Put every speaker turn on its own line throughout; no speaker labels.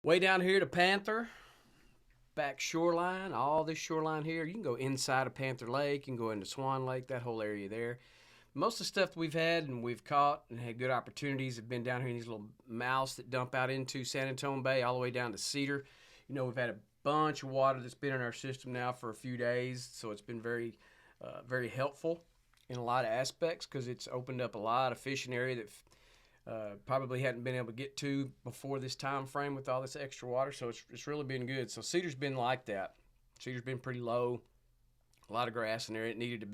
Way down here to Panther, back shoreline, all this shoreline here. You can go inside of Panther Lake, you can go into Swan Lake, that whole area there. Most of the stuff that we've had and we've caught and had good opportunities have been down here in these little mouths that dump out into San Antonio Bay all the way down to Cedar. We've had a bunch of water that's been in our system now for a few days, so it's been very helpful in a lot of aspects because it's opened up a lot of fishing area that probably hadn't been able to get to before this time frame with all this extra water. So it's really been good. So Cedar's been like that. Cedar's been pretty low, a lot of grass in there. It needed a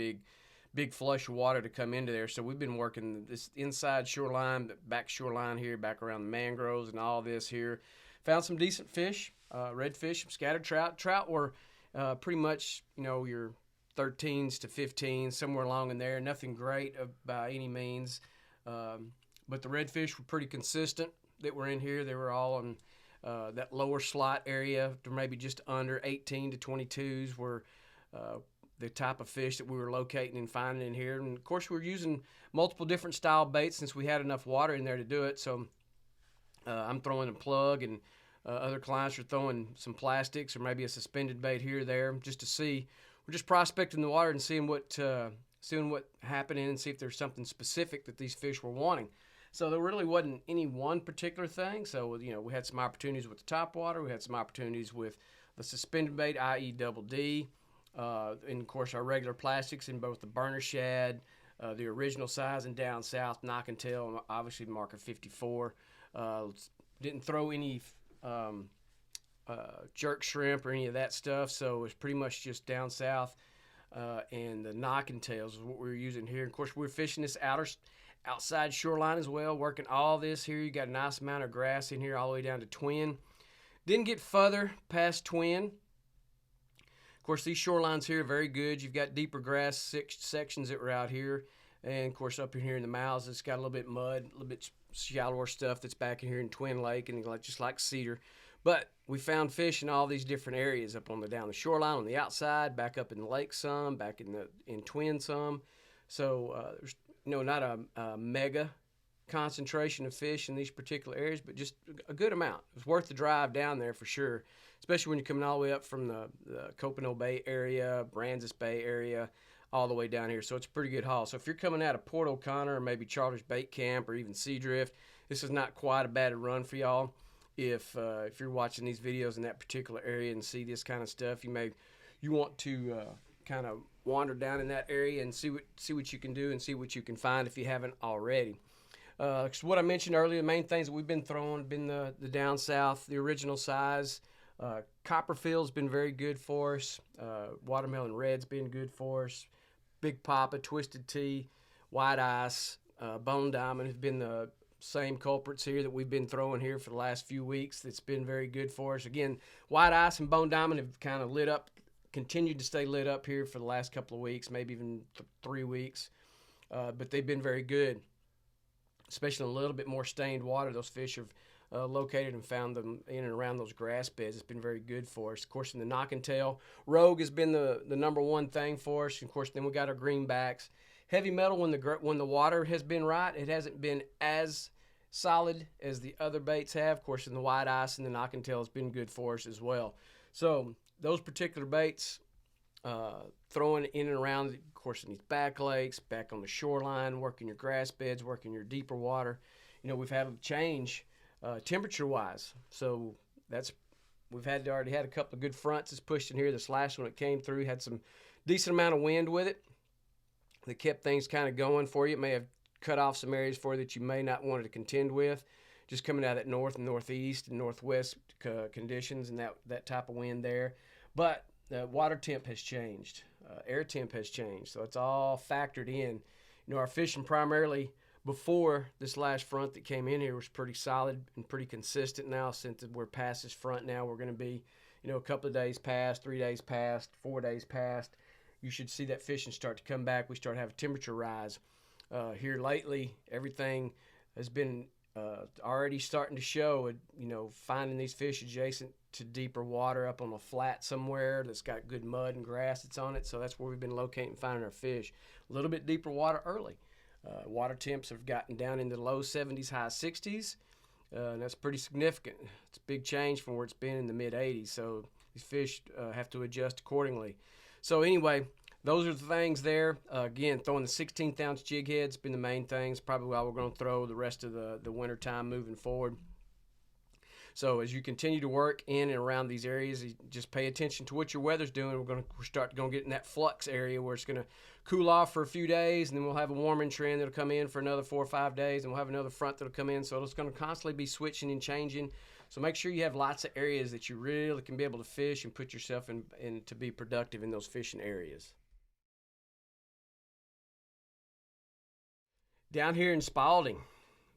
big flush of water to come into there. So we've been working this inside shoreline, back shoreline here, back around the mangroves and all this here. Found some decent fish, redfish, some scattered trout. Trout were pretty much, your 13s to 15s, somewhere along in there. Nothing great by any means. But the redfish were pretty consistent that were in here. They were all in that lower slot area, to maybe just under 18 to 22s were the type of fish that we were locating and finding in here. And of course, we were using multiple different style baits since we had enough water in there to do it. So I'm throwing a plug, and other clients are throwing some plastics or maybe a suspended bait here or there just to see. We're just prospecting the water and seeing what happening and see if there's something specific that these fish were wanting. So there really wasn't any one particular thing. So, we had some opportunities with the top water. We had some opportunities with the suspended bait, i.e. double D. And, of course, our regular plastics in both the burner shad, the original size, and down south, knock and tail, obviously marker 54. Didn't throw any jerk shrimp or any of that stuff. So it was pretty much just down south. And the knock and tails is what we were using here. Of course, we're fishing this outside shoreline as well, working all this here. You got a nice amount of grass in here all the way down to Twin. Didn't get further past Twin. Of course, these shorelines here are very good. You've got deeper grass sections that were out here. And, of course, up in here in the mouths, it's got a little bit mud, a little bit shallower stuff that's back in here in Twin Lake, and just like Cedar. But we found fish in all these different areas up down the shoreline, on the outside, back up in the lake some, back in Twin some. So there's not a mega concentration of fish in these particular areas, but just a good amount. It's worth the drive down there for sure, especially when you're coming all the way up from the Copano Bay area, Brazos Bay area, all the way down here. So it's a pretty good haul. So if you're coming out of Port O'Connor or maybe Charters Bait Camp or even Seadrift, this is not quite a bad run for y'all. If you're watching these videos in that particular area and see this kind of stuff, you want to kind of wander down in that area and see what you can do and see what you can find if you haven't already. So what I mentioned earlier, the main things that we've been throwing have been the down south, the original size. Copperfield's been very good for us. Watermelon Red's been good for us. Big Papa, Twisted Tea, White Ice, Bone Diamond have been the same culprits here that we've been throwing here for the last few weeks. That's been very good for us. Again, White Ice and Bone Diamond have kind of lit up, continued to stay lit up here for the last couple of weeks, maybe even 3 weeks. But they've been very good, especially in a little bit more stained water. Those fish have located and found them in and around those grass beds. It's been very good for us. Of course, in the knock and tail, Rogue has been the number one thing for us. And of course, then we got our greenbacks. Heavy metal, when the water has been right, it hasn't been as solid as the other baits have. Of course, in the White Ice and the knock and tail has been good for us as well. So those particular baits, throwing in and around, of course, in these back lakes, back on the shoreline, working your grass beds, working your deeper water. We've had a change temperature-wise. So we've already had a couple of good fronts that's pushed in here. This last one that came through had some decent amount of wind with it that kept things kind of going for you. It may have cut off some areas for you that you may not want to contend with, just coming out of that north and northeast and northwest conditions and that type of wind there. But the water temp has changed, air temp has changed, so it's all factored in. Our fishing primarily before this last front that came in here was pretty solid and pretty consistent. Now, since we're past this front now, we're going to be, a couple of days past, 3 days past, 4 days past. You should see that fishing start to come back. We start to have a temperature rise. Here lately, everything has been already starting to show, finding these fish adjacent to deeper water up on a flat somewhere that's got good mud and grass that's on it. So that's where we've been locating and finding our fish. A little bit deeper water early. Water temps have gotten down into the low 70s, high 60s. and that's pretty significant. It's a big change from where it's been in the mid 80s. So these fish have to adjust accordingly. So anyway, those are the things there. Again, throwing the 16th ounce jig head's been the main thing. It's probably why we're going to throw the rest of the winter time moving forward. So as you continue to work in and around these areas, you just pay attention to what your weather's doing. We're going to get in that flux area where it's going to cool off for a few days, and then we'll have a warming trend that'll come in for another 4 or 5 days, and we'll have another front that'll come in. So it's going to constantly be switching and changing. So make sure you have lots of areas that you really can be able to fish and put yourself in to be productive in those fishing areas. Down here in Spalding,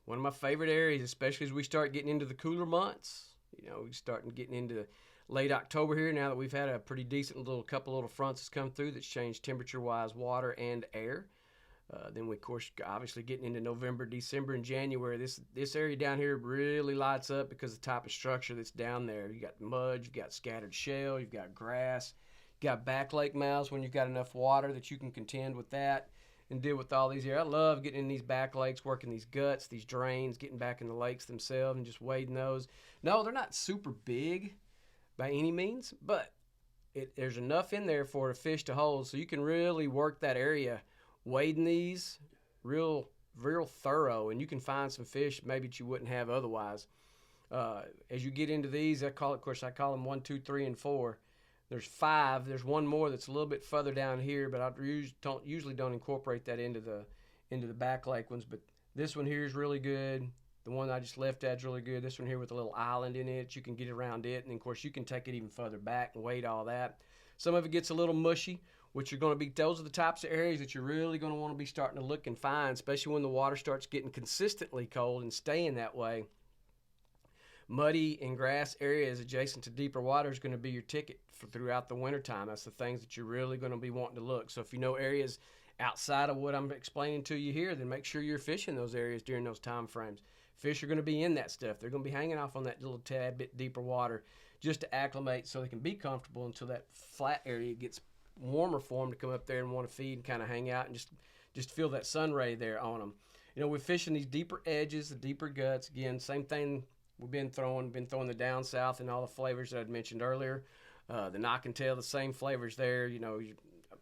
one of my favorite areas, especially as we start getting into the cooler months. You know, we're starting getting into late October here now that we've had a pretty decent couple little fronts that's come through that's changed temperature-wise water and air. Then we, of course, obviously getting into November, December, and January. This area down here really lights up because of the type of structure that's down there. You got mud, you've got scattered shell, you've got grass, you've got back lake mouths when you've got enough water that you can contend with that and deal with all these here. I love getting in these back lakes, working these guts, these drains, getting back in the lakes themselves and just wading those. No, they're not super big by any means, but there's enough in there for a fish to hold, so you can really work that area wading these real thorough, and you can find some fish maybe that you wouldn't have otherwise. As you get into these, I call them 1, 2, 3, and 4. There's 5. There's one more that's a little bit further down here, but I usually don't incorporate that into the back lake ones. But this one here is really good. The one I just left at is really good. This one here with a little island in it, you can get around it, and of course you can take it even further back and wade all that. Some of it gets a little mushy, which are going to be, those are the types of areas that you're really going to want to be starting to look and find, especially when the water starts getting consistently cold and staying that way. Muddy and grass areas adjacent to deeper water is going to be your ticket for throughout the wintertime. That's the things that you're really going to be wanting to look. So if you know areas outside of what I'm explaining to you here, then make sure you're fishing those areas during those time frames. Fish are going to be in that stuff. They're going to be hanging off on that little tad bit deeper water just to acclimate so they can be comfortable until that flat area gets warmer for them to come up there and want to feed and kind of hang out and just feel that sun ray there on them. You know, we're fishing these deeper edges, the deeper guts. Again, same thing we've been throwing the down south and all the flavors that I'd mentioned earlier. The knock and tail, the same flavors there. You know,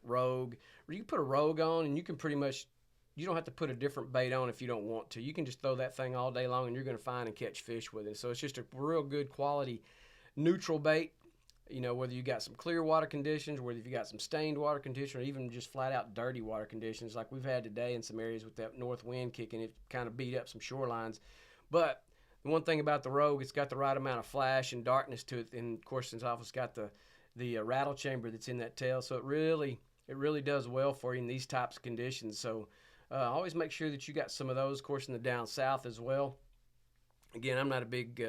rogue. Or you can put a rogue on and you can pretty much, you don't have to put a different bait on if you don't want to. You can just throw that thing all day long and you're going to find and catch fish with it. So it's just a real good quality neutral bait. You know, whether you got some clear water conditions, whether you got some stained water conditions, or even just flat out dirty water conditions like we've had today in some areas with that north wind kicking, it kind of beat up some shorelines. But the one thing about the Rogue, it's got the right amount of flash and darkness to it, and of course it's also got the rattle chamber that's in that tail, so it really does well for you in these types of conditions. So always make sure that you got some of those, of course, in the down south as well. Again, I'm not a big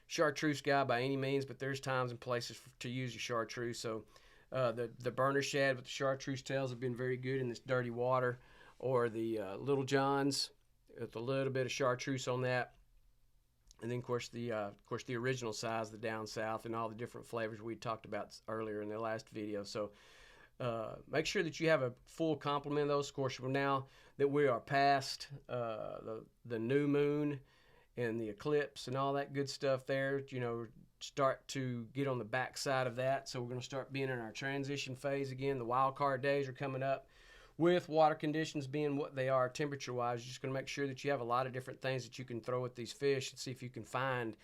chartreuse guy by any means, but there's times and places to use your chartreuse. So the burner shad with the chartreuse tails have been very good in this dirty water, or the Little Johns with a little bit of chartreuse on that. And then, of course, the original size, the down south, and all the different flavors we talked about earlier in the last video. So make sure that you have a full complement of those. Of course, now that we are past the new moon and the eclipse and all that good stuff there, you know, start to get on the back side of that. So we're going to start being in our transition phase again. The wild card days are coming up. With water conditions being what they are temperature-wise, you're just going to make sure that you have a lot of different things that you can throw at these fish and see if you can find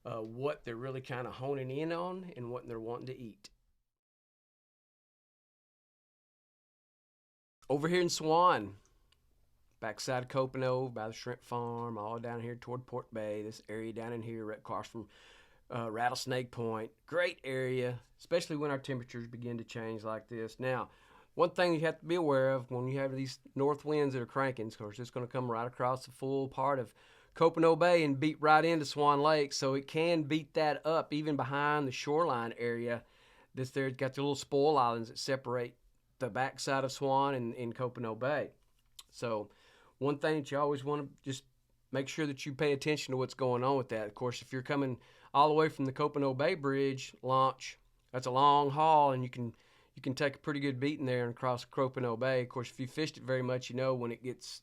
what they're really kind of honing in on and what they're wanting to eat. Over here in Swan, backside of Copano, by the shrimp farm, all down here toward Port Bay, this area down in here right across from Rattlesnake Point. Great area, especially when our temperatures begin to change like this. Now, one thing you have to be aware of when you have these north winds that are cranking, of course, it's going to come right across the full part of Copano Bay and beat right into Swan Lake, so it can beat that up even behind the shoreline area. This there's got the little spoil islands that separate the backside of Swan and Copano Bay. So one thing that you always want to just make sure that you pay attention to what's going on with that. Of course, if you're coming all the way from the Copano Bay Bridge launch, that's a long haul, and you can take a pretty good beating there and cross Copano Bay. Of course, if you fished it very much, you know when it gets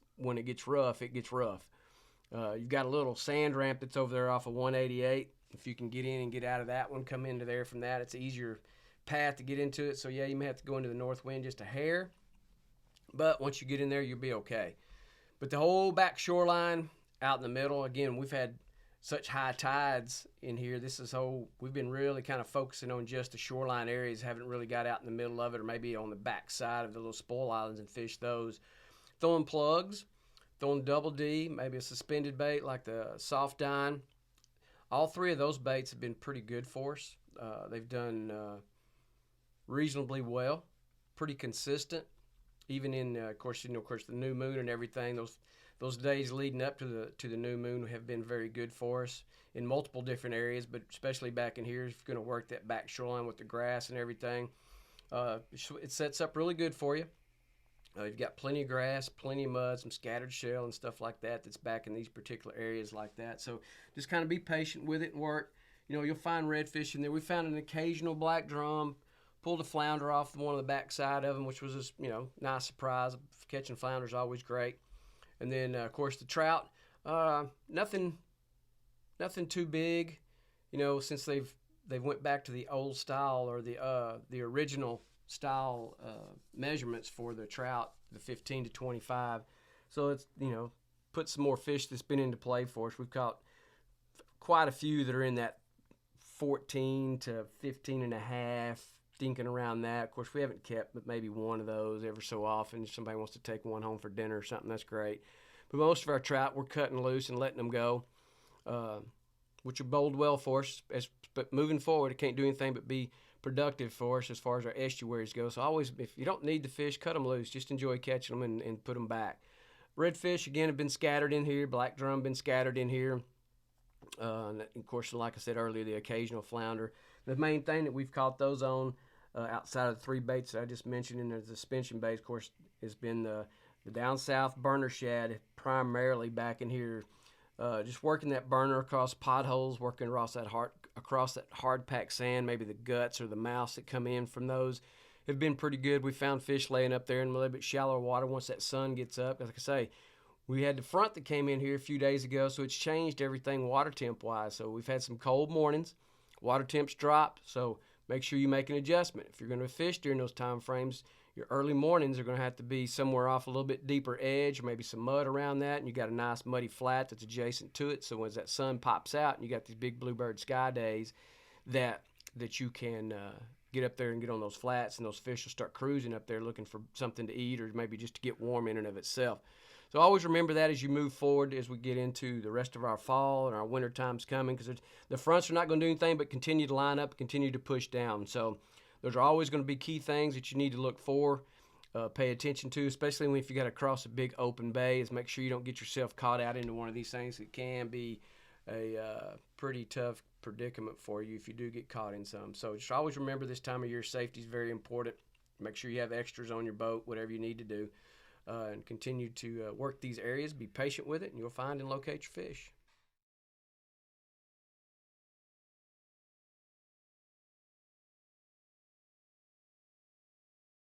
rough, it gets rough. You've got a little sand ramp that's over there off of 188. If you can get in and get out of that one, come into there from that, it's an easier path to get into it. So, yeah, you may have to go into the north wind just a hair. But once you get in there, you'll be okay. But the whole back shoreline out in the middle, again, we've had such high tides in here. We've been really kind of focusing on just the shoreline areas, haven't really got out in the middle of it or maybe on the back side of the little spoil islands and fished those. Throwing plugs, throwing double D, maybe a suspended bait like the soft dine. All three of those baits have been pretty good for us. They've done reasonably well, pretty consistent. Even in, of course, the new moon and everything. Those days leading up to the new moon have been very good for us in multiple different areas, but especially back in here, if you're going to work that back shoreline with the grass and everything, it sets up really good for you. You've got plenty of grass, plenty of mud, some scattered shell and stuff like that that's back in these particular areas like that. So just kind of be patient with it and work. You'll find redfish in there. We found an occasional black drum, pulled a flounder off one of the back side of them, which was just, nice surprise. Catching flounder is always great. And then, of course, the trout, nothing too big, since they've went back to the old style or the original style measurements for the trout, the 15 to 25. So it's, put some more fish that's been into play for us. We've caught quite a few that are in that 14 to 15 and a half, thinking around that. Of course, we haven't kept but maybe one of those ever so often. If somebody wants to take one home for dinner or something, that's great. But most of our trout, we're cutting loose and letting them go, which will bode well for us. But moving forward, it can't do anything but be productive for us as far as our estuaries go. So always, if you don't need the fish, cut them loose. Just enjoy catching them and put them back. Redfish, again, have been scattered in here. Black drum been scattered in here. And of course, like I said earlier, the occasional flounder. The main thing that we've caught those on, outside of the three baits that I just mentioned in the suspension baits, of course, has been the down south burner shad, primarily back in here. Just working that burner across potholes, working across that hard packed sand, maybe the guts or the mouths that come in from those have been pretty good. We found fish laying up there in a little bit shallower water once that sun gets up. Like I say, we had the front that came in here a few days ago, so it's changed everything water temp wise. So we've had some cold mornings, water temps dropped, so make sure you make an adjustment. If you're going to fish during those time frames, your early mornings are going to have to be somewhere off a little bit deeper edge, or maybe some mud around that, and you got a nice muddy flat that's adjacent to it. So as that sun pops out and you got these big bluebird sky days, that you can get up there and get on those flats, and those fish will start cruising up there looking for something to eat or maybe just to get warm in and of itself. So always remember that as you move forward, as we get into the rest of our fall and our winter time's coming, because the fronts are not going to do anything but continue to line up, continue to push down. So those are always going to be key things that you need to look for, pay attention to, especially if you got to cross a big open bay, is make sure you don't get yourself caught out into one of these things. It can be a pretty tough predicament for you if you do get caught in some. So just always remember this time of year, safety is very important. Make sure you have extras on your boat, whatever you need to do. And continue to work these areas, be patient with it, and you'll find and locate your fish.